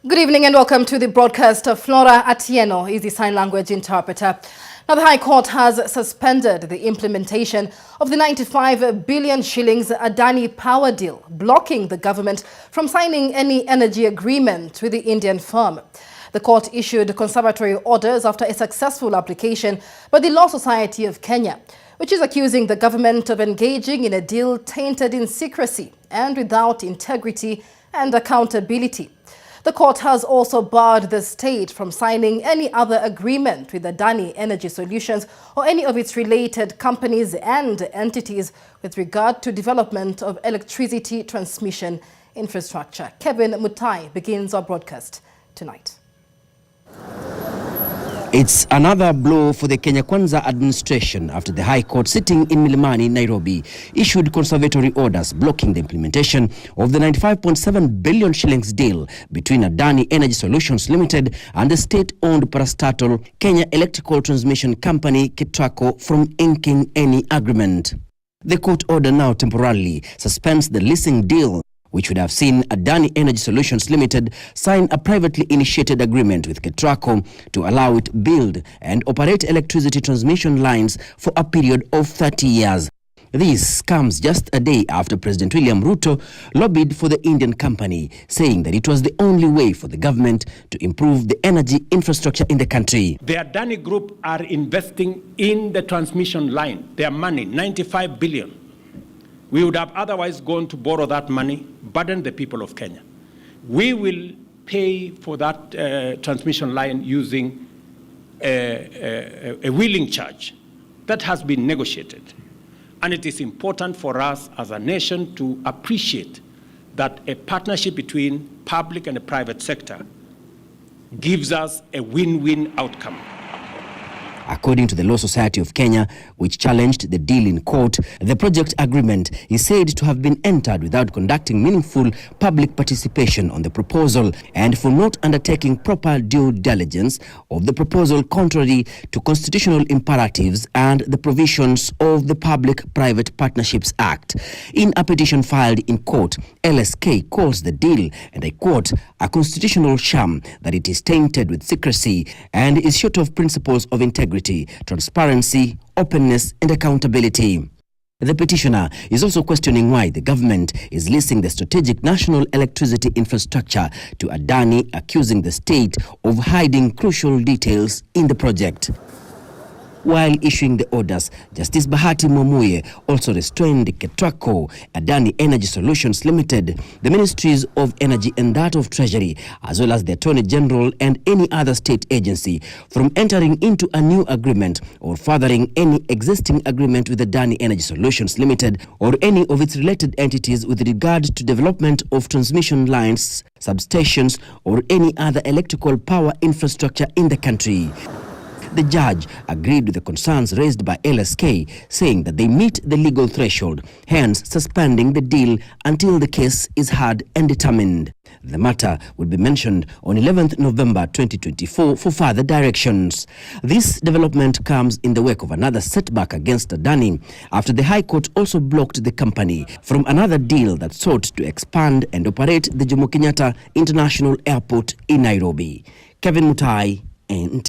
Good evening and welcome to the broadcast. Flora Atieno is the sign language interpreter. Now, the High Court has suspended the implementation of the 95 billion shillings Adani power deal, blocking the government from signing any energy agreement with the Indian firm. The court issued conservatory orders after a successful application by the Law Society of Kenya, which is accusing the government of engaging in a deal tainted in secrecy and without integrity and accountability. The court has also barred the state from signing any other agreement with Adani Energy Solutions or any of its related companies and entities with regard to development of electricity transmission infrastructure. Mutai begins our broadcast tonight. It's another blow for the Kenya Kwanza administration after the High Court sitting in Milimani, Nairobi, issued conservatory orders blocking the implementation of the 95.7 billion shillings deal between Adani Energy Solutions Limited and the state-owned parastatal Kenya Electrical Transmission Company, Ketraco, from inking any agreement. The court order now temporarily suspends the leasing deal, which would have seen Adani Energy Solutions Limited sign a privately initiated agreement with Ketraco to allow it build and operate electricity transmission lines for a period of 30 years. This comes just a day after President William Ruto lobbied for the Indian company, saying that it was the only way for the government to improve the energy infrastructure in the country. The Adani Group are investing in the transmission line. Their money, 95 billion. We would have otherwise gone to borrow that money, burden the people of Kenya. We will pay for that transmission line using a wheeling charge that has been negotiated. And it is important for us as a nation to appreciate that a partnership between public and the private sector gives us a win-win outcome. According to the Law Society of Kenya, which challenged the deal in court, the project agreement is said to have been entered without conducting meaningful public participation on the proposal and for not undertaking proper due diligence of the proposal, contrary to constitutional imperatives and the provisions of the Public-Private Partnerships Act. In a petition filed in court, LSK calls the deal, and I quote, a constitutional sham, that it is tainted with secrecy and is short of principles of integrity, transparency, openness, and accountability. The petitioner is also questioning why the government is leasing the strategic national electricity infrastructure to Adani, accusing the state of hiding crucial details in the project. While issuing the orders, Justice Bahati Mwamuye also restrained Ketraco, Adani Energy Solutions Limited, the Ministries of Energy and that of Treasury, as well as the Attorney General and any other state agency from entering into a new agreement or furthering any existing agreement with Adani Energy Solutions Limited or any of its related entities with regard to development of transmission lines, substations, or any other electrical power infrastructure in the country. The judge agreed with the concerns raised by LSK, saying that they meet the legal threshold, hence suspending the deal until the case is heard and determined. The matter will be mentioned on 11th November 2024 for further directions. This development comes in the wake of another setback against Adani after the High Court also blocked the company from another deal that sought to expand and operate the Jomo Kenyatta International Airport in Nairobi. Mutai, and